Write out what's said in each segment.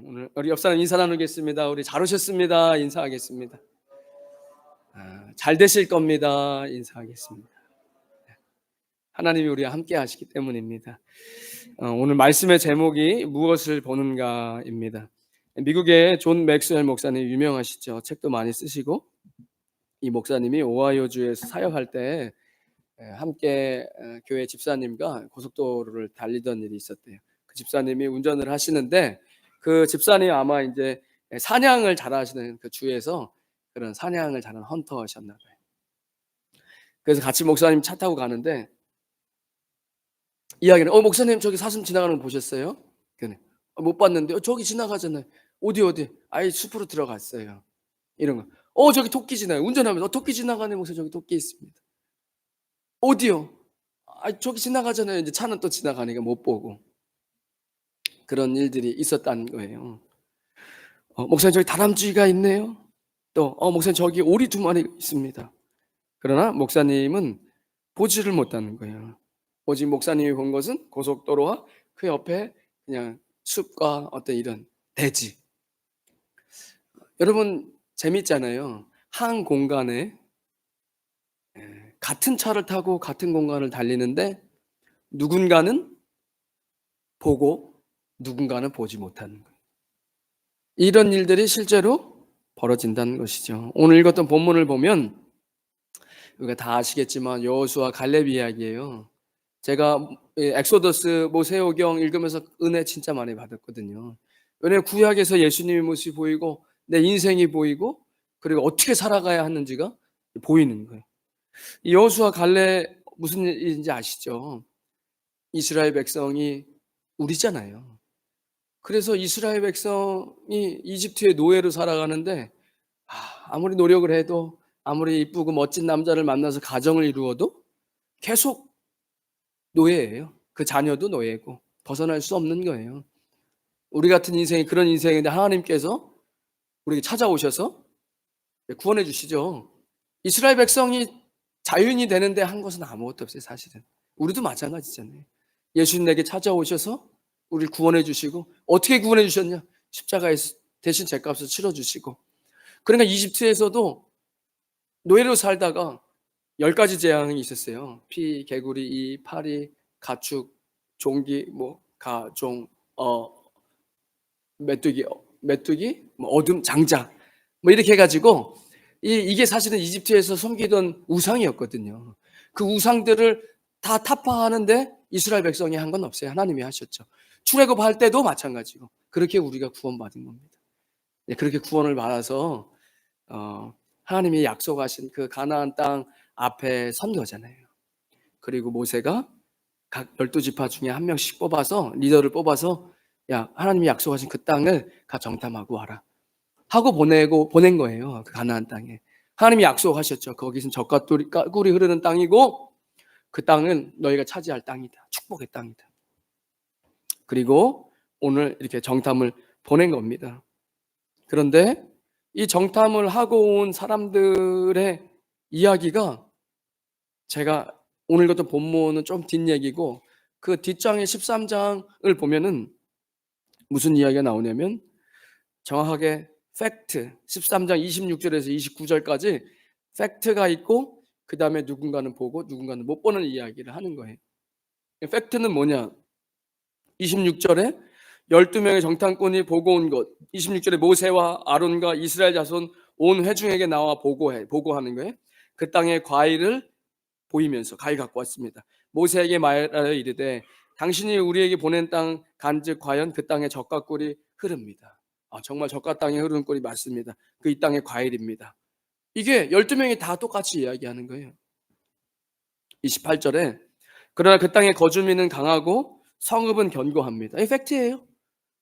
오늘 우리 옆 사람 인사 나누겠습니다. 우리 잘 오셨습니다. 인사하겠습니다. 잘 되실 겁니다. 인사하겠습니다. 하나님이 우리와 함께 하시기 때문입니다. 오늘 말씀의 제목이 무엇을 보는가입니다. 미국의 존 맥스웰 목사님 유명하시죠. 책도 많이 쓰시고, 이 목사님이 오하이오주에서 사역할 때 함께 교회 집사님과 고속도로를 달리던 일이 있었대요. 그 집사님이 운전을 하시는데 그 집사님 아마 이제 사냥을 잘하시는 그 주에서 그런 사냥을 잘하는 헌터셨나 봐요. 그래서 같이 목사님 차 타고 가는데 이야기는 목사님 저기 사슴 지나가는 거 보셨어요? 그네. 못 봤는데 저기 지나가잖아요. 어디? 아예 숲으로 들어갔어요. 이런 거. 저기 토끼 지나요. 운전하면서 토끼 지나가네. 목사님 저기 토끼 있습니다. 어디요? 저기 지나가잖아요. 이제 차는 또 지나가니까 못 보고. 그런 일들이 있었다는 거예요. 목사님 저기 다람쥐가 있네요. 또 목사님 저기 오리 2마리 있습니다. 그러나 목사님은 보지를 못하는 거예요. 오직 목사님이 본 것은 고속도로와 그 옆에 그냥 숲과 어떤 이런 대지. 여러분 재밌잖아요. 한 공간에 같은 차를 타고 같은 공간을 달리는데 누군가는 보고 누군가는 보지 못하는 거예요. 이런 일들이 실제로 벌어진다는 것이죠. 오늘 읽었던 본문을 보면 우리가 다 아시겠지만 여호수아 갈렙 이야기예요. 제가 엑소더스 모세오경 읽으면서 은혜 진짜 많이 받았거든요. 왜냐하면 구약에서 예수님의 모습이 보이고 내 인생이 보이고 그리고 어떻게 살아가야 하는지가 보이는 거예요. 이 여호수아 갈렙 무슨 일인지 아시죠? 이스라엘 백성이 우리잖아요. 그래서 이스라엘 백성이 이집트의 노예로 살아가는데 아무리 노력을 해도 아무리 이쁘고 멋진 남자를 만나서 가정을 이루어도 계속 노예예요. 그 자녀도 노예고 벗어날 수 없는 거예요. 우리 같은 인생이 그런 인생인데 하나님께서 우리에게 찾아오셔서 구원해 주시죠. 이스라엘 백성이 자유인이 되는데 한 것은 아무것도 없어요. 사실은 우리도 마찬가지잖아요. 예수님에게 찾아오셔서 우리를 구원해 주시고 어떻게 구원해 주셨냐? 십자가에서 대신 죗값을 치러 주시고. 그러니까 이집트에서도 노예로 살다가 10가지 재앙이 있었어요. 피, 개구리, 이, 파리, 가축, 종기, 가종, 메뚜기, 어둠, 장자, 이렇게 해가지고 이게 사실은 이집트에서 섬기던 우상이었거든요. 그 우상들을 다 타파하는데 이스라엘 백성이 한 건 없어요. 하나님이 하셨죠. 출애굽할 때도 마찬가지고 그렇게 우리가 구원받은 겁니다. 그렇게 구원을 받아서 하나님이 약속하신 그 가나안 땅 앞에 선 거잖아요. 그리고 모세가 각 12지파 중에 한 명씩 뽑아서 리더를 뽑아서 야 하나님이 약속하신 그 땅을 가 정탐하고 와라 하고 보낸 거예요. 그 가나안 땅에 하나님이 약속하셨죠. 거기선 젖과 꿀이 흐르는 땅이고 그 땅은 너희가 차지할 땅이다. 축복의 땅이다. 그리고 오늘 이렇게 정탐을 보낸 겁니다. 그런데 이 정탐을 하고 온 사람들의 이야기가 제가 오늘 읽었던 본문은 좀 뒷얘기고 그 뒷장의 13장을 보면은 무슨 이야기가 나오냐면 정확하게 팩트 13장 26절에서 29절까지 팩트가 있고 그 다음에 누군가는 보고 누군가는 못 보는 이야기를 하는 거예요. 팩트는 뭐냐? 26절에 12명의 정탐꾼이 보고 온 것 26절에 모세와 아론과 이스라엘 자손 온 회중에게 나와 보고하는 거예요. 그 땅의 과일을 보이면서 과일 갖고 왔습니다. 모세에게 말하여 이르되 당신이 우리에게 보낸 땅 간즉 과연 그 땅에 젖과 꿀이 흐릅니다. 정말 젖과 땅에 흐르는 꿀이 맞습니다. 그 이 땅의 과일입니다. 이게 12명이 다 똑같이 이야기하는 거예요. 28절에 그러나 그 땅의 거주민은 강하고 성읍은 견고합니다. 이 팩트예요.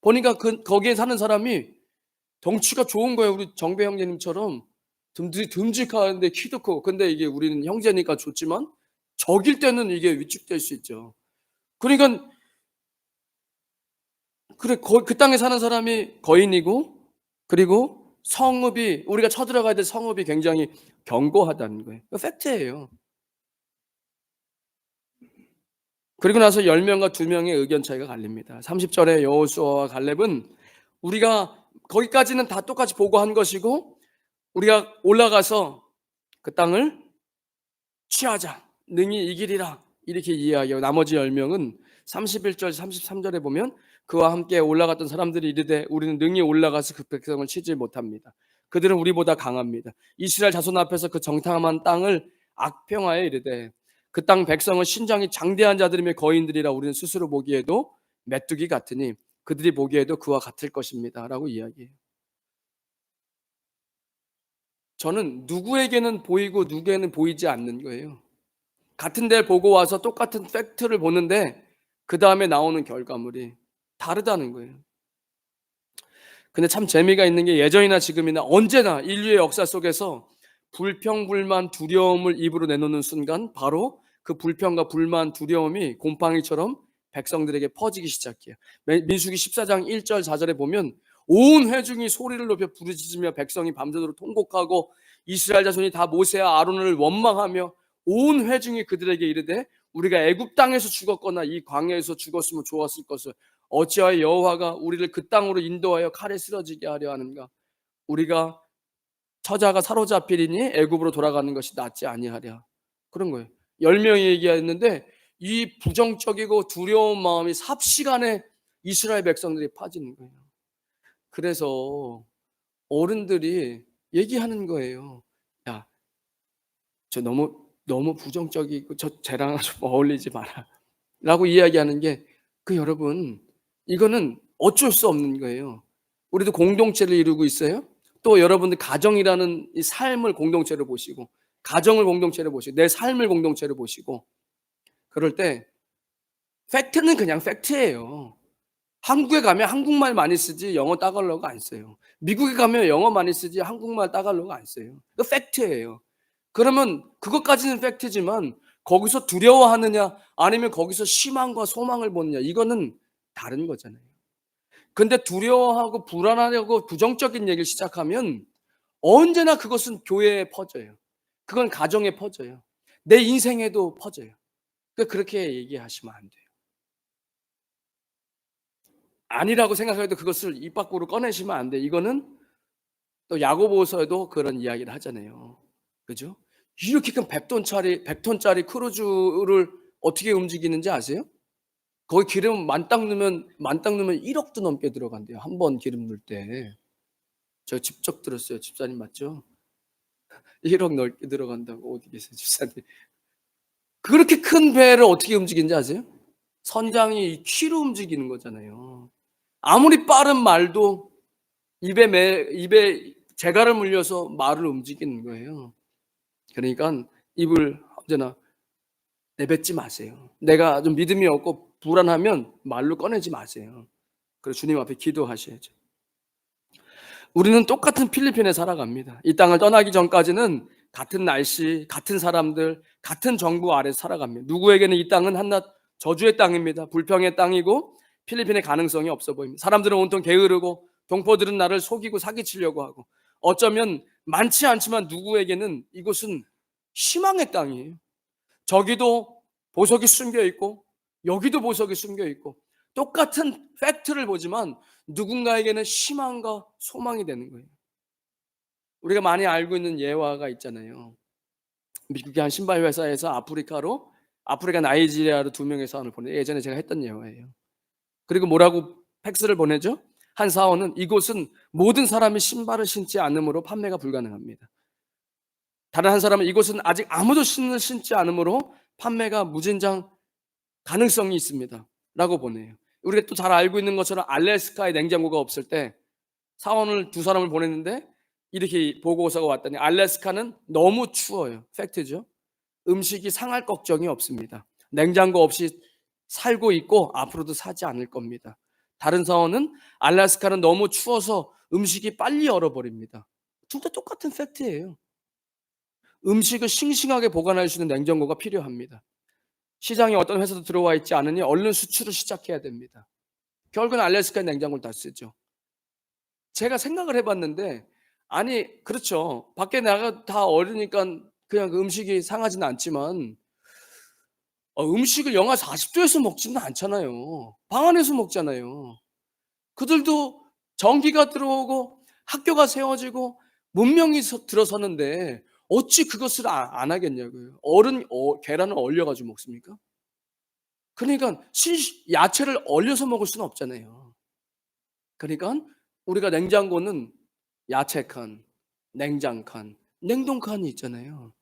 보니까 거기에 사는 사람이 덩치가 좋은 거예요. 우리 정배 형제님처럼 듬직한데 키도 크고. 근데 이게 우리는 형제니까 좋지만 적일 때는 이게 위축될 수 있죠. 그러니까 그 땅에 사는 사람이 거인이고 그리고 성읍이 우리가 쳐들어가야 될 성읍이 굉장히 견고하다는 거예요. 팩트예요. 그리고 나서 10명과 2명의 의견 차이가 갈립니다. 30절에 여호수아와 갈렙은 우리가 거기까지는 다 똑같이 보고한 것이고 우리가 올라가서 그 땅을 취하자. 능히 이기리라. 이렇게 이해하고 나머지 10명은 31절 33절에 보면 그와 함께 올라갔던 사람들이 이르되 우리는 능히 올라가서 그 백성을 치지 못합니다. 그들은 우리보다 강합니다. 이스라엘 자손 앞에서 그 정탐한 땅을 악평하여 이르되 그 땅 백성은 신장이 장대한 자들이며 거인들이라 우리는 스스로 보기에도 메뚜기 같으니 그들이 보기에도 그와 같을 것입니다. 라고 이야기해요. 저는 누구에게는 보이고 누구에게는 보이지 않는 거예요. 같은 데를 보고 와서 똑같은 팩트를 보는데 그 다음에 나오는 결과물이 다르다는 거예요. 근데 참 재미가 있는 게 예전이나 지금이나 언제나 인류의 역사 속에서 불평불만 두려움을 입으로 내놓는 순간 바로 그 불평과 불만 두려움이 곰팡이처럼 백성들에게 퍼지기 시작해요. 민수기 14장 1절 4절에 보면 온 회중이 소리를 높여 부르짖으며 백성이 밤새도록 통곡하고 이스라엘 자손이 다 모세와 아론을 원망하며 온 회중이 그들에게 이르되 우리가 애굽 땅에서 죽었거나 이 광야에서 죽었으면 좋았을 것을 어찌하여 여호와가 우리를 그 땅으로 인도하여 칼에 쓰러지게 하려 하는가? 우리가 처자가 사로잡히리니 애굽으로 돌아가는 것이 낫지 아니하랴. 그런 거예요. 10명이 얘기했는데 이 부정적이고 두려운 마음이 삽시간에 이스라엘 백성들이 빠지는 거예요. 그래서 어른들이 얘기하는 거예요. 야, 저 너무 부정적이고 저 쟤랑 좀 어울리지 마라. 라고 이야기하는 게 여러분 이거는 어쩔 수 없는 거예요. 우리도 공동체를 이루고 있어요. 또 여러분들 가정이라는 이 삶을 공동체로 보시고 가정을 공동체로 보시고 내 삶을 공동체로 보시고 그럴 때 팩트는 그냥 팩트예요. 한국에 가면 한국말 많이 쓰지 영어 따갈로그 안 써요. 미국에 가면 영어 많이 쓰지 한국말 따갈로그 안 써요. 그 팩트예요. 그러면 그것까지는 팩트지만 거기서 두려워하느냐 아니면 거기서 희망과 소망을 보느냐 이거는 다른 거잖아요. 근데 두려워하고 불안하고 부정적인 얘기를 시작하면 언제나 그것은 교회에 퍼져요. 그건 가정에 퍼져요. 내 인생에도 퍼져요. 그러니까 그렇게 얘기하시면 안 돼요. 아니라고 생각해도 그것을 입 밖으로 꺼내시면 안 돼. 이거는 또 야고보서에도 그런 이야기를 하잖아요. 그죠? 이렇게 큰 100톤짜리 크루즈를 어떻게 움직이는지 아세요? 거기 기름 만땅 넣으면 1억도 넘게 들어간대요. 한 번 기름 넣을 때. 제가 직접 들었어요. 집사님 맞죠? 1억 넘게 들어간다고 어디 계세요, 집사님? 그렇게 큰 배를 어떻게 움직이는지 아세요? 선장이 키로 움직이는 거잖아요. 아무리 빠른 말도 입에 재갈을 물려서 말을 움직이는 거예요. 그러니까 입을 언제나 내뱉지 마세요. 내가 좀 믿음이 없고 불안하면 말로 꺼내지 마세요. 그래서 주님 앞에 기도하셔야죠. 우리는 똑같은 필리핀에 살아갑니다. 이 땅을 떠나기 전까지는 같은 날씨, 같은 사람들, 같은 정부 아래서 살아갑니다. 누구에게는 이 땅은 한낱 저주의 땅입니다. 불평의 땅이고 필리핀의 가능성이 없어 보입니다. 사람들은 온통 게으르고 동포들은 나를 속이고 사기치려고 하고 어쩌면 많지 않지만 누구에게는 이곳은 희망의 땅이에요. 저기도 보석이 숨겨 있고 여기도 보석이 숨겨 있고 똑같은 팩트를 보지만 누군가에게는 희망과 소망이 되는 거예요. 우리가 많이 알고 있는 예화가 있잖아요. 미국의 한 신발 회사에서 아프리카 나이지리아로 2명의 사원을 보내. 예전에 제가 했던 예화예요. 그리고 뭐라고 팩스를 보내죠? 한 사원은 이곳은 모든 사람이 신발을 신지 않으므로 판매가 불가능합니다. 다른 한 사람은 이곳은 아직 아무도 신을 신지 않으므로 판매가 무진장 가능성이 있습니다. 라고 보내요. 우리가 또 잘 알고 있는 것처럼 알래스카에 냉장고가 없을 때 사원을 2사람을 보냈는데 이렇게 보고서가 왔더니 알래스카는 너무 추워요. 팩트죠. 음식이 상할 걱정이 없습니다. 냉장고 없이 살고 있고 앞으로도 사지 않을 겁니다. 다른 사원은 알래스카는 너무 추워서 음식이 빨리 얼어버립니다. 둘 다 똑같은 팩트예요. 음식을 싱싱하게 보관할 수 있는 냉장고가 필요합니다. 시장에 어떤 회사도 들어와 있지 않으니 얼른 수출을 시작해야 됩니다. 결국은 알래스카의 냉장고를 다 쓰죠. 제가 생각을 해봤는데 아니 그렇죠. 밖에 나가 다 얼으니까 그냥 그 음식이 상하지는 않지만 음식을 영하 40도에서 먹지는 않잖아요. 방 안에서 먹잖아요. 그들도 전기가 들어오고 학교가 세워지고 문명이 들어서는데 어찌 그것을 안 하겠냐고요. 계란을 얼려 가지고 먹습니까? 그러니까 야채를 얼려서 먹을 수는 없잖아요. 그러니까 우리가 냉장고는 야채 칸, 냉장 칸, 냉동 칸이 있잖아요.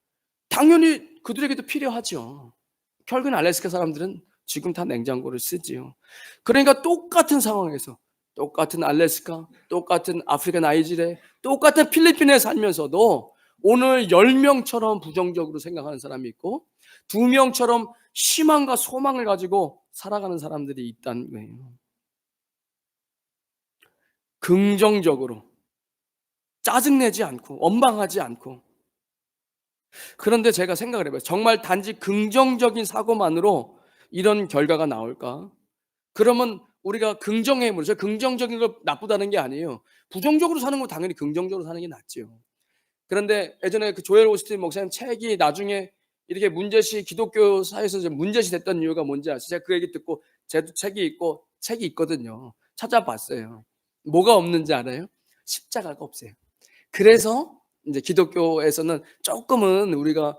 당연히 그들에게도 필요하죠. 결국엔 알래스카 사람들은 지금 다 냉장고를 쓰지요. 그러니까 똑같은 상황에서 똑같은 알래스카, 똑같은 아프리카 나이지리아, 똑같은 필리핀에 살면서도 오늘 10명처럼 부정적으로 생각하는 사람이 있고 2명처럼 희망과 소망을 가지고 살아가는 사람들이 있다는 거예요. 긍정적으로 짜증내지 않고 원망하지 않고. 그런데 제가 생각을 해 봐요. 정말 단지 긍정적인 사고만으로 이런 결과가 나올까? 그러면 우리가 긍정의 힘으로, 긍정적인 걸 나쁘다는 게 아니에요. 부정적으로 사는 건 당연히 긍정적으로 사는 게 낫지요. 그런데 예전에 그 조엘 오스틴 목사님 책이 나중에 이렇게 문제시 기독교사에서 이제 문제시 됐던 이유가 뭔지 아세요? 제가 그 얘기 듣고 제도 책이 있거든요. 찾아봤어요. 뭐가 없는지 알아요? 십자가가 없어요. 그래서 이제 기독교에서는 조금은 우리가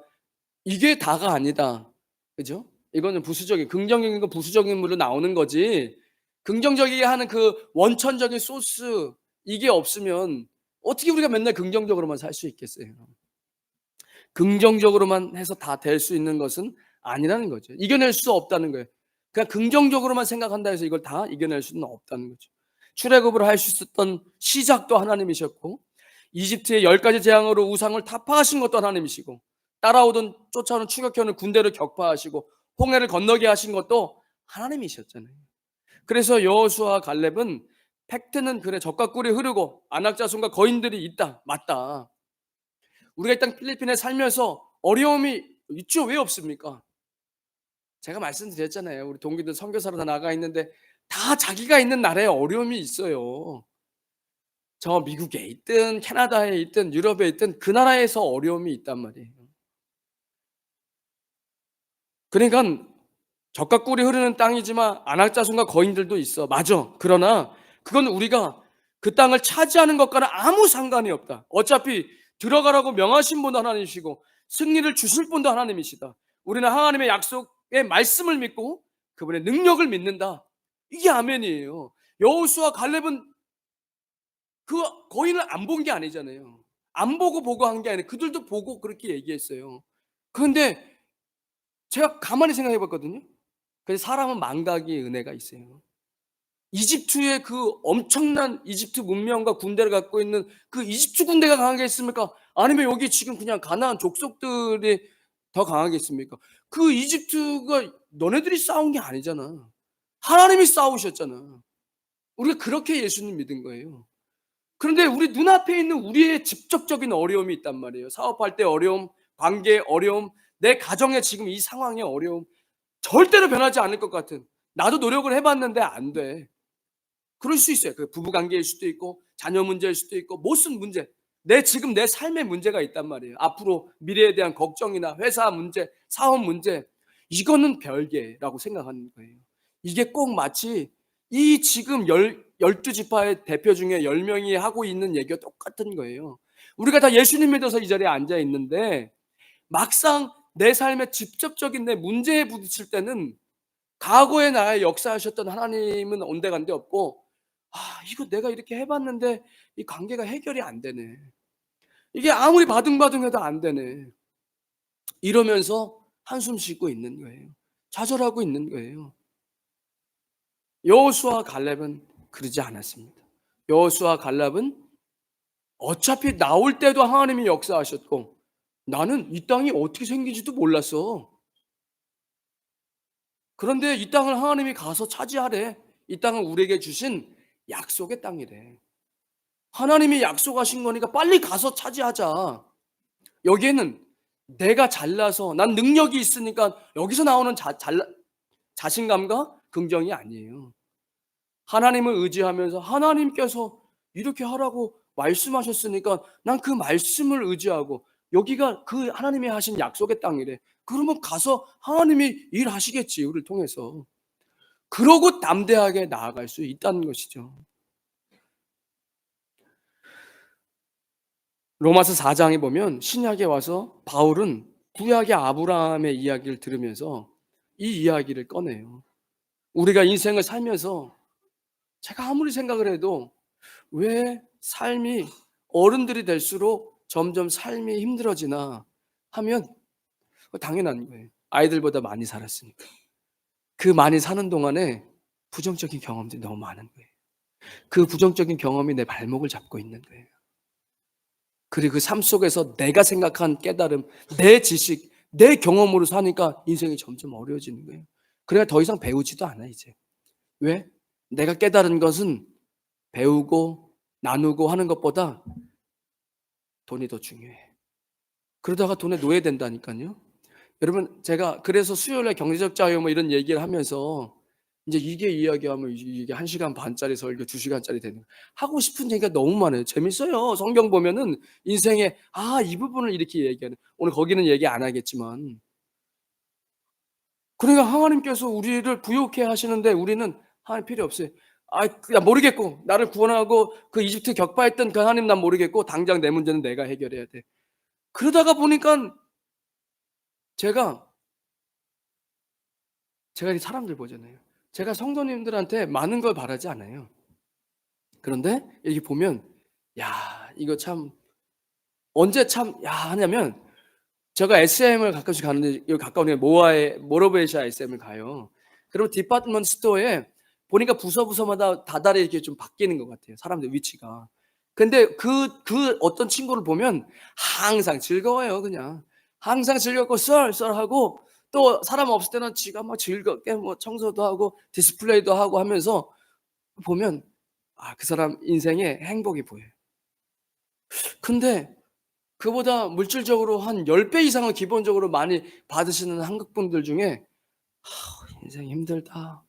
이게 다가 아니다. 그죠? 이거는 부수적인, 긍정적인 건 부수적인 물로 나오는 거지. 긍정적이게 하는 그 원천적인 소스, 이게 없으면 어떻게 우리가 맨날 긍정적으로만 살 수 있겠어요? 긍정적으로만 해서 다 될 수 있는 것은 아니라는 거죠. 이겨낼 수 없다는 거예요. 그냥 긍정적으로만 생각한다 해서 이걸 다 이겨낼 수는 없다는 거죠. 출애굽을 할 수 있었던 시작도 하나님이셨고, 이집트의 10가지 재앙으로 우상을 타파하신 것도 하나님이시고, 따라오던 쫓아오는 추격해오는 군대를 격파하시고 홍해를 건너게 하신 것도 하나님이셨잖아요. 그래서 여호수아와 갈렙은 팩트는 그래, 적과 꿀이 흐르고 안악자손과 거인들이 있다, 맞다. 우리가 이 땅 필리핀에 살면서 어려움이 있죠. 왜 없습니까? 제가 말씀드렸잖아요. 우리 동기들 선교사로 다 나가 있는데 다 자기가 있는 나라에 어려움이 있어요. 저 미국에 있든 캐나다에 있든 유럽에 있든 그 나라에서 어려움이 있단 말이에요. 그러니까 젖과 꿀이 흐르는 땅이지만 안악자손과 거인들도 있어. 맞아. 그러나 그건 우리가 그 땅을 차지하는 것과는 아무 상관이 없다. 어차피 들어가라고 명하신 분도 하나님이시고 승리를 주실 분도 하나님이시다. 우리는 하나님의 약속의 말씀을 믿고 그분의 능력을 믿는다. 이게 아멘이에요. 여호수아 갈렙은 그 거인을 안 본 게 아니잖아요. 안 보고 한 게 아니라 그들도 보고 그렇게 얘기했어요. 그런데 제가 가만히 생각해 봤거든요. 그래서 사람은 망각의 은혜가 있어요. 이집트의 그 엄청난 이집트 문명과 군대를 갖고 있는 그 이집트 군대가 강하겠습니까? 아니면 여기 지금 그냥 가나안 족속들이 더 강하겠습니까? 그 이집트가 너네들이 싸운 게 아니잖아. 하나님이 싸우셨잖아. 우리가 그렇게 예수님 믿은 거예요. 그런데 우리 눈앞에 있는 우리의 직접적인 어려움이 있단 말이에요. 사업할 때 어려움, 관계의 어려움, 내 가정의 지금 이 상황의 어려움, 절대로 변하지 않을 것 같은, 나도 노력을 해봤는데 안 돼. 그럴 수 있어요. 그 부부 관계일 수도 있고 자녀 문제일 수도 있고 무슨 문제, 지금 내 삶의 문제가 있단 말이에요. 앞으로 미래에 대한 걱정이나 회사 문제, 사업 문제, 이거는 별개라고 생각하는 거예요. 이게 꼭 마치 이 지금 12지파의 대표 중에 10명이 하고 있는 얘기가 똑같은 거예요. 우리가 다 예수님 믿어서 이 자리에 앉아 있는데 막상 내 삶에 직접적인 내 문제에 부딪힐 때는 과거에 나의 역사하셨던 하나님은 온데간데 없고, 이거 내가 이렇게 해봤는데 이 관계가 해결이 안 되네. 이게 아무리 바둥바둥해도 안 되네. 이러면서 한숨 쉬고 있는 거예요. 좌절하고 있는 거예요. 여호수아 갈렙은 그러지 않았습니다. 여호수아 갈렙은 어차피 나올 때도 하나님이 역사하셨고 나는 이 땅이 어떻게 생긴지도 몰랐어. 그런데 이 땅을 하나님이 가서 차지하래. 이 땅은 우리에게 주신 약속의 땅이래. 하나님이 약속하신 거니까 빨리 가서 차지하자. 여기에는 내가 잘나서 난 능력이 있으니까 여기서 나오는 자신감과 긍정이 아니에요. 하나님을 의지하면서 하나님께서 이렇게 하라고 말씀하셨으니까 난 그 말씀을 의지하고 여기가 그 하나님이 하신 약속의 땅이래. 그러면 가서 하나님이 일하시겠지, 우리를 통해서. 그러고 담대하게 나아갈 수 있다는 것이죠. 로마서 4장에 보면 신약에 와서 바울은 구약의 아브라함의 이야기를 들으면서 이 이야기를 꺼내요. 우리가 인생을 살면서 제가 아무리 생각을 해도 왜 삶이 어른들이 될수록 점점 삶이 힘들어지나 하면 당연한 거예요. 아이들보다 많이 살았으니까. 그 많이 사는 동안에 부정적인 경험들이 너무 많은 거예요. 그 부정적인 경험이 내 발목을 잡고 있는 거예요. 그리고 그 삶 속에서 내가 생각한 깨달음, 내 지식, 내 경험으로 사니까 인생이 점점 어려워지는 거예요. 그래야 더 이상 배우지도 않아 이제. 왜? 내가 깨달은 것은 배우고 나누고 하는 것보다 돈이 더 중요해. 그러다가 돈에 노예된다니까요. 여러분 제가 그래서 수요일에 경제적 자유 뭐 이런 얘기를 하면서 이제 이게 이야기하면 이게 1 시간 반짜리 설교 2 시간짜리 되는 거예요. 하고 싶은 얘기가 너무 많아요. 재밌어요. 성경 보면은 인생의 이 부분을 이렇게 얘기하는 오늘 거기는 얘기 안 하겠지만 그러니까 하나님께서 우리를 부욕해 하시는데 우리는 하나님 필요 없어요. 그냥 모르겠고 나를 구원하고 그 이집트 격파했던 그 하나님 난 모르겠고 당장 내 문제는 내가 해결해야 돼. 그러다가 보니깐 제가 이 사람들 보잖아요. 제가 성도님들한테 많은 걸 바라지 않아요. 그런데 이렇게 보면 야 이거 참 언제 참 하냐면 제가 SM을 가끔씩 가는데 여기 가까운 데 모로베이샤 SM을 가요. 그리고 디파트먼트 스토어에 보니까 부서마다 다달이 이렇게 좀 바뀌는 것 같아요, 사람들 위치가. 근데 그 어떤 친구를 보면 항상 즐거워요, 그냥. 항상 즐겁고 썰썰하고 또 사람 없을 때는 지가 막 즐겁게 뭐 청소도 하고 디스플레이도 하고 하면서 보면 그 사람 인생에 행복이 보여요. 근데 그보다 물질적으로 한 10배 이상은 기본적으로 많이 받으시는 한국 분들 중에 인생 힘들다.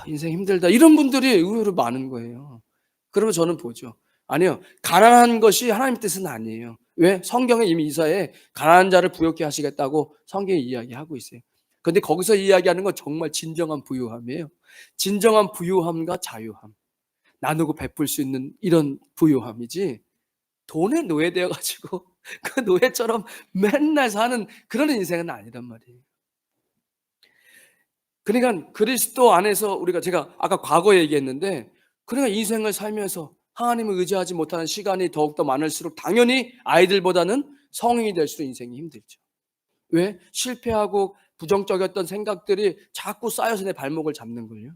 인생 힘들다." 이런 분들이 의외로 많은 거예요. 그러면 저는 보죠. 아니요. 가난한 것이 하나님 뜻은 아니에요. 왜? 성경에 이미 이사야에 가난한 자를 부욕케 하시겠다고 성경이 이야기하고 있어요. 근데 거기서 이야기하는 건 정말 진정한 부유함이에요. 진정한 부유함과 자유함. 나누고 베풀 수 있는 이런 부유함이지 돈에 노예되어 가지고 그 노예처럼 맨날 사는 그런 인생은 아니란 말이에요. 그러니까 그리스도 안에서 제가 아까 과거 얘기했는데 그러니까 인생을 살면서 하나님을 의지하지 못하는 시간이 더욱더 많을수록 당연히 아이들보다는 성인이 될수록 인생이 힘들죠. 왜? 실패하고 부정적이었던 생각들이 자꾸 쌓여서 내 발목을 잡는 걸요.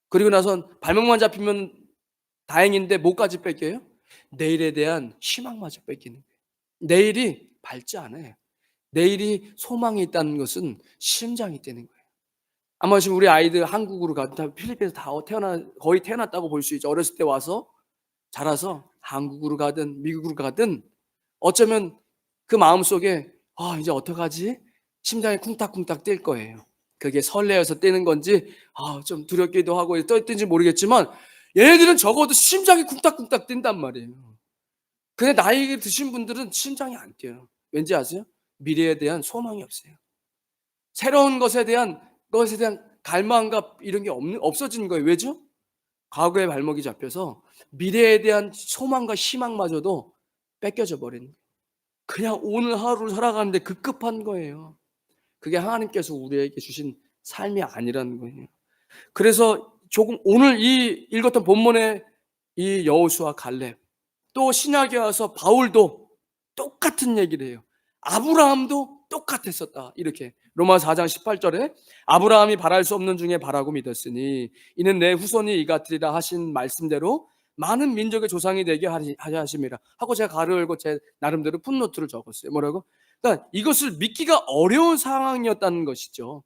그리고 나선 발목만 잡히면 다행인데 뭐까지 뺏겨요? 내일에 대한 희망마저 뺏기는 거예요. 내일이 밝지 않아요. 내일이 소망이 있다는 것은 심장이 뛰는 거예요. 아마 지금 우리 아이들 한국으로 다 필리핀에서 다 거의 태어났다고 볼 수 있죠. 어렸을 때 와서 자라서 한국으로 가든 미국으로 가든 어쩌면 그 마음속에 이제 어떡하지?' 심장이 쿵딱쿵딱 뛸 거예요. 그게 설레어서 뛰는 건지 좀 두렵기도 하고 뛴지 모르겠지만 얘네들은 적어도 심장이 쿵딱쿵딱 뛴단 말이에요. 근데 나이 드신 분들은 심장이 안 뛰어요. 왠지 아세요? 미래에 대한 소망이 없어요. 새로운 것에 대한 갈망과 이런 게 없어지는 거예요. 왜죠? 과거의 발목이 잡혀서 미래에 대한 소망과 희망마저도 뺏겨져 버린 거예요. 그냥 오늘 하루를 살아가는데 급급한 거예요. 그게 하나님께서 우리에게 주신 삶이 아니라는 거예요. 그래서 조금 오늘 이 읽었던 본문의 이 여호수아 갈렙 또 신약에 와서 바울도 똑같은 얘기를 해요. 아브라함도 똑같았었다. 이렇게 로마서 4장 18절에 아브라함이 바랄 수 없는 중에 바라고 믿었으니 이는 내 후손이 이같으리라 하신 말씀대로 많은 민족의 조상이 되게 하려 하심이라 하고 제가 가로 열고 제 나름대로 풋노트를 적었어요. 뭐라고? 그러니까 이것을 믿기가 어려운 상황이었다는 것이죠.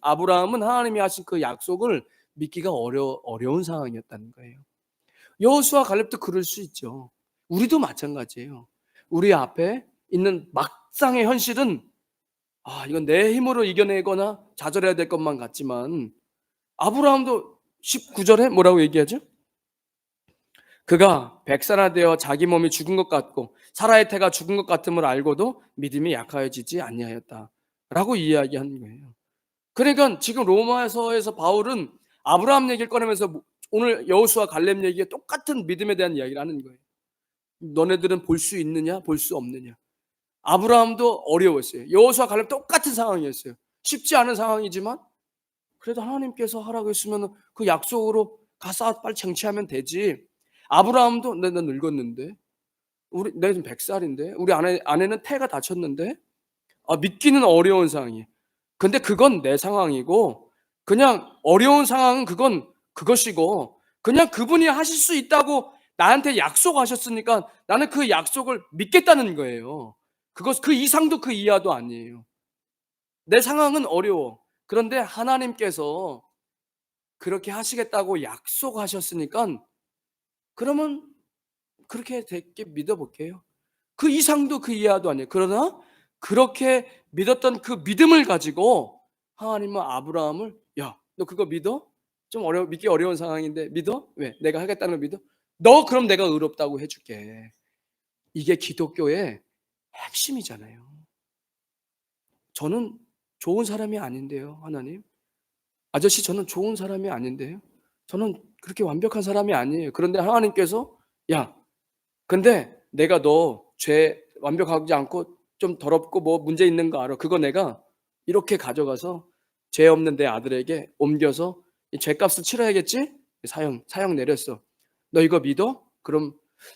아브라함은 하나님이 하신 그 약속을 믿기가 어려운 상황이었다는 거예요. 여호수아 갈렙도 그럴 수 있죠. 우리도 마찬가지예요. 우리 앞에 있는 막상의 현실은 이건 내 힘으로 이겨내거나 좌절해야 될 것만 같지만 아브라함도 19절에 뭐라고 얘기하죠? 그가 백살아되어 자기 몸이 죽은 것 같고 사라의 태가 죽은 것 같음을 알고도 믿음이 약하여지지 아니하였다라고 이야기하는 거예요. 그러니까 지금 로마서에서 바울은 아브라함 얘기를 꺼내면서 오늘 여호수아 갈렙 얘기에 똑같은 믿음에 대한 이야기를 하는 거예요. 너네들은 볼 수 있느냐 볼 수 없느냐. 아브라함도 어려웠어요. 여호수아 갈렙 똑같은 상황이었어요. 쉽지 않은 상황이지만 그래도 하나님께서 하라고 했으면 그 약속으로 가서 빨리 쟁취하면 되지. 아브라함도 나 늙었는데 내가 지금 100살인데 우리 아내는 태가 다쳤는데 믿기는 어려운 상황이에요. 근데 그건 내 상황이고 그냥 어려운 상황은 그것이고 그냥 그분이 하실 수 있다고 나한테 약속하셨으니까 나는 그 약속을 믿겠다는 거예요. 그 이상도 그 이하도 아니에요. 내 상황은 어려워. 그런데 하나님께서 그렇게 하시겠다고 약속하셨으니까 그러면 그렇게 될게 믿어볼게요. 그 이상도 그 이하도 아니에요. 그러나 그렇게 믿었던 그 믿음을 가지고 하나님은 아브라함을 야, 너 그거 믿어? 좀 믿기 어려운 상황인데 믿어? 왜? 내가 하겠다는 걸 믿어? 너 그럼 내가 의롭다고 해줄게. 이게 기독교의 핵심이잖아요. 저는 좋은 사람이 아닌데요, 하나님. 아저씨, 저는 좋은 사람이 아닌데요. 저는 그렇게 완벽한 사람이 아니에요. 그런데 하나님께서 야, 근데 내가 너 죄 완벽하지 않고 좀 더럽고 뭐 문제 있는 거 알아. 그거 내가 이렇게 가져가서 죄 없는 내 아들에게 옮겨서 이 죄값을 치러야겠지? 사형 내렸어. 너 이거 믿어? 그럼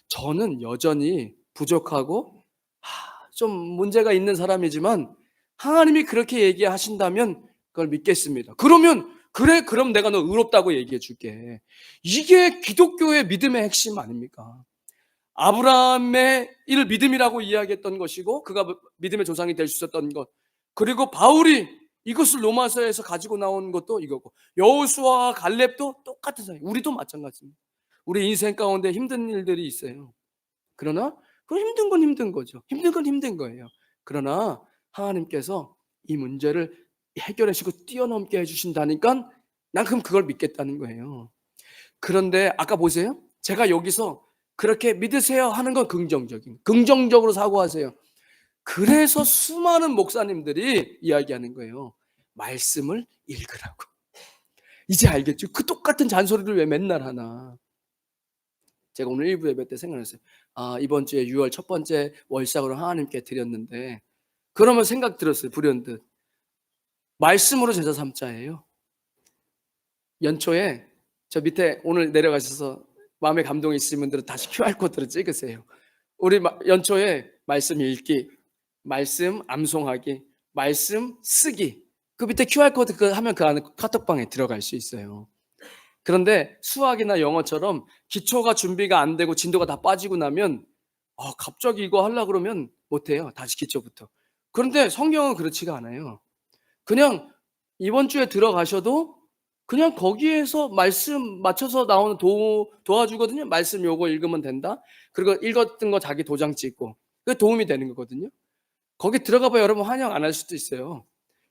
저는 여전히 부족하고 좀 문제가 있는 사람이지만 하나님이 그렇게 얘기하신다면 그걸 믿겠습니다. 그러면 그래, 그럼 내가 너 의롭다고 얘기해 줄게. 이게 기독교의 믿음의 핵심 아닙니까? 아브라함의 이를 믿음이라고 이야기했던 것이고 그가 믿음의 조상이 될 수 있었던 것, 그리고 바울이 이것을 로마서에서 가지고 나온 것도 이거고 여호수아와 갈렙도 똑같은 사이. 우리도 마찬가지입니다. 우리 인생 가운데 힘든 일들이 있어요. 그러나 그 힘든 건 힘든 거죠. 힘든 건 힘든 거예요. 그러나 하나님께서 이 문제를 해결하시고 뛰어넘게 해주신다니까 난 그럼 그걸 믿겠다는 거예요. 그런데 아까 보세요. 제가 여기서 그렇게 믿으세요 하는 건 긍정적으로 사고하세요. 그래서 수많은 목사님들이 이야기하는 거예요. 말씀을 읽으라고. 이제 알겠죠? 그 똑같은 잔소리를 왜 맨날 하나. 제가 오늘 일부 예배 때 생각났어요. 이번 주에 6월 첫 번째 월삭으로 하나님께 드렸는데 그러면 생각 들었어요. 불현듯. 말씀으로 제자 삼자예요. 연초에 저 밑에 오늘 내려가셔서 마음에 감동이 있으신 분들은 다시 QR코드를 찍으세요. 우리 연초에 말씀 읽기, 말씀 암송하기, 말씀 쓰기. 그 밑에 QR코드 하면 그 안에 카톡방에 들어갈 수 있어요. 그런데 수학이나 영어처럼 기초가 준비가 안 되고 진도가 다 빠지고 나면 갑자기 이거 하려고 그러면 못해요. 다시 기초부터. 그런데 성경은 그렇지가 않아요. 그냥 이번 주에 들어가셔도 그냥 거기에서 말씀 맞춰서 나오는 도와주거든요. 말씀 요거 읽으면 된다. 그리고 읽었던 거 자기 도장 찍고 그게 도움이 되는 거거든요. 거기 들어가 봐야 여러분 환영 안 할 수도 있어요.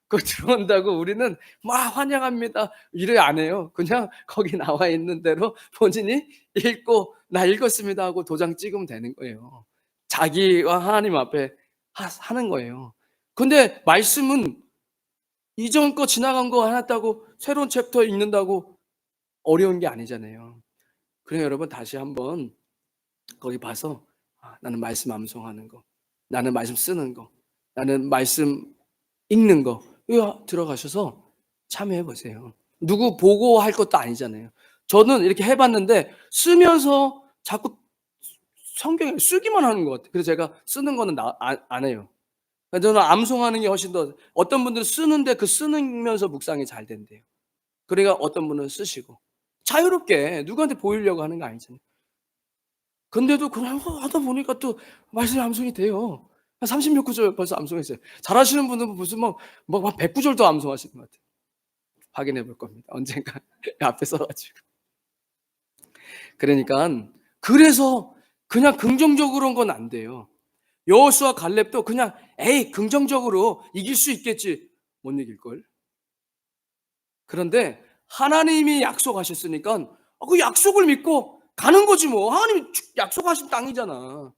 거기 들어온다고 우리는 막 환영합니다 이래 안 해요. 그냥 거기 나와 있는 대로 본인이 읽고 나 읽었습니다 하고 도장 찍으면 되는 거예요. 자기와 하나님 앞에 하는 거예요. 근데 말씀은 이전 거 지나간 거 해놨다고 새로운 챕터 읽는다고 어려운 게 아니잖아요. 그래 여러분 다시 한번 거기 봐서 나는 말씀 암송하는 거, 나는 말씀 쓰는 거, 나는 말씀 읽는 거 이거 들어가셔서 참여해 보세요. 누구 보고 할 것도 아니잖아요. 저는 이렇게 해봤는데 쓰면서 자꾸 성경에 쓰기만 하는 것 같아요. 그래서 제가 쓰는 거는 안 해요. 저는 암송하는 게 훨씬 더, 어떤 분들은 쓰는데 그 쓰면서 묵상이 잘 된대요. 그러니까 어떤 분은 쓰시고 자유롭게 누구한테 보이려고 하는 거 아니잖아요. 근데도 그냥 하다 보니까 또 말씀이 암송이 돼요. 한 30몇 구절 벌써 암송했어요. 잘하시는 분은 무슨 막 100구절도 암송하시는 것 같아요. 확인해 볼 겁니다. 언젠가 앞에 써가지고. 그러니까 그래서 그냥 긍정적으로는 건 안 돼요. 여호수아 갈렙도 그냥 긍정적으로 이길 수 있겠지. 못 이길걸. 그런데 하나님이 약속하셨으니까 그 약속을 믿고 가는 거지 뭐. 하나님이 약속하신 땅이잖아.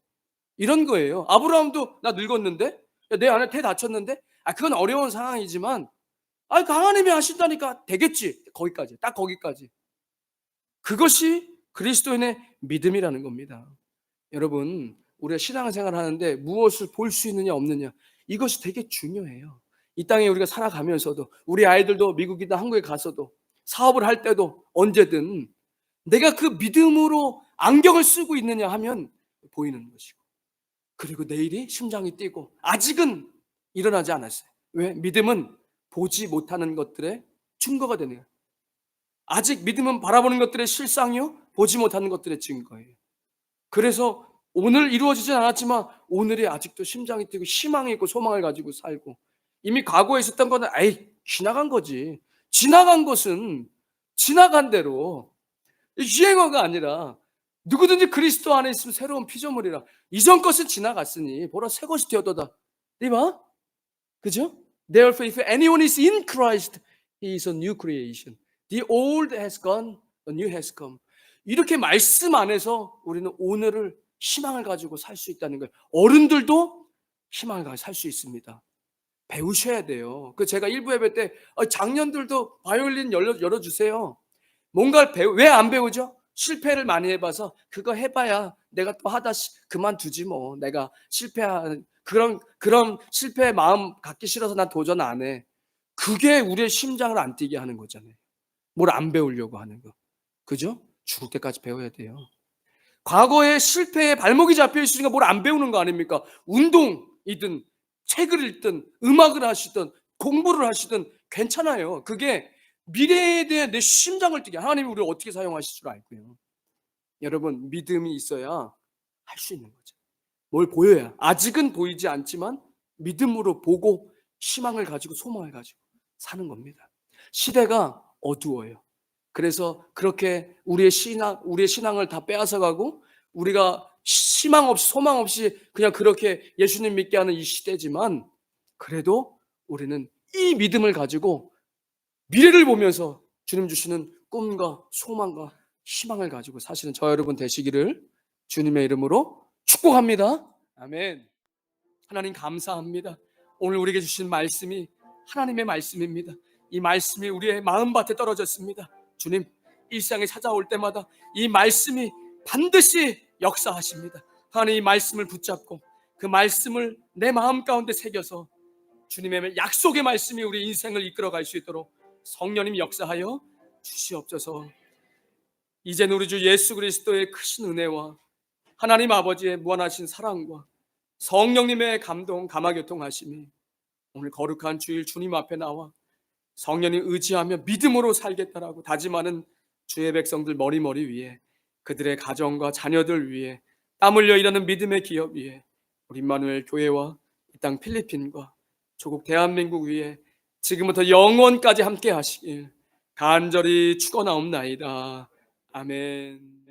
이런 거예요. 아브라함도 나 늙었는데 내 아내 태 다쳤는데 그건 어려운 상황이지만 그 하나님이 하신다니까 되겠지. 거기까지. 딱 거기까지. 그것이 그리스도인의 믿음이라는 겁니다. 여러분, 우리가 신앙생활 하는데 무엇을 볼 수 있느냐 없느냐, 이것이 되게 중요해요. 이 땅에 우리가 살아가면서도, 우리 아이들도 미국이나 한국에 가서도, 사업을 할 때도 언제든 내가 그 믿음으로 안경을 쓰고 있느냐 하면 보이는 것이고, 그리고 내일이 심장이 뛰고, 아직은 일어나지 않았어요. 왜? 믿음은 보지 못하는 것들의 증거가 되는 거예요. 아직 믿음은 바라보는 것들의 실상이요, 보지 못하는 것들의 증거예요. 그래서 오늘 이루어지진 않았지만 오늘이 아직도 심장이 뛰고 희망이 있고 소망을 가지고 살고, 이미 과거에 있었던 거는 아이 지나간 거지. 지나간 것은 지나간 대로, 유행어가 아니라 누구든지 그리스도 안에 있으면 새로운 피조물이라. 이전 것은 지나갔으니 보라 새 것이 되었도다. 이봐, 그죠? Therefore, if anyone is in Christ, he is a new creation. The old has gone, the new has come. 이렇게 말씀 안에서 우리는 오늘을 희망을 가지고 살 수 있다는 거예요. 어른들도 희망을 가지고 살 수 있습니다. 배우셔야 돼요. 그 제가 일부 예배 때 작년들도 바이올린 열어주세요. 뭔가를 왜 안 배우죠? 실패를 많이 해봐서 그거 해봐야 내가 또 하다 그만두지 뭐. 내가 실패한 그런 실패의 마음 갖기 싫어서 난 도전 안 해. 그게 우리의 심장을 안 뛰게 하는 거잖아요. 뭘 안 배우려고 하는 거. 그죠? 죽을 때까지 배워야 돼요. 과거에 실패에 발목이 잡혀 있으니까 뭘 안 배우는 거 아닙니까? 운동이든 책을 읽든 음악을 하시든 공부를 하시든 괜찮아요. 그게 미래에 대한 내 심장을 뛰게, 하나님이 우리를 어떻게 사용하실 줄 알고요. 여러분, 믿음이 있어야 할 수 있는 거죠. 뭘 보여야, 아직은 보이지 않지만 믿음으로 보고 희망을 가지고 소망을 가지고 사는 겁니다. 시대가 어두워요. 그래서 그렇게 우리의 신앙을 다 빼앗아가고 우리가 희망 없이 소망 없이 그냥 그렇게 예수님 믿게 하는 이 시대지만, 그래도 우리는 이 믿음을 가지고 미래를 보면서 주님 주시는 꿈과 소망과 희망을 가지고 사시는 저 여러분 되시기를 주님의 이름으로 축복합니다. 아멘. 하나님 감사합니다. 오늘 우리에게 주신 말씀이 하나님의 말씀입니다. 이 말씀이 우리의 마음밭에 떨어졌습니다. 주님, 일상에 찾아올 때마다 이 말씀이 반드시 역사하십니다. 하나님, 이 말씀을 붙잡고 그 말씀을 내 마음 가운데 새겨서 주님의 약속의 말씀이 우리 인생을 이끌어갈 수 있도록 성령님 역사하여 주시옵소서. 이제는 우리 주 예수 그리스도의 크신 은혜와 하나님 아버지의 무한하신 사랑과 성령님의 감동 감화교통하심이 오늘 거룩한 주일 주님 앞에 나와 성령님 의지하며 믿음으로 살겠다라고 다짐하는 주의 백성들 머리 위에, 그들의 가정과 자녀들 위에, 땀 흘려 일하는 믿음의 기업 위에, 우리 임마누엘 교회와 이 땅 필리핀과 조국 대한민국 위에 지금부터 영원까지 함께 하시길 간절히 축원하옵나이다. 아멘.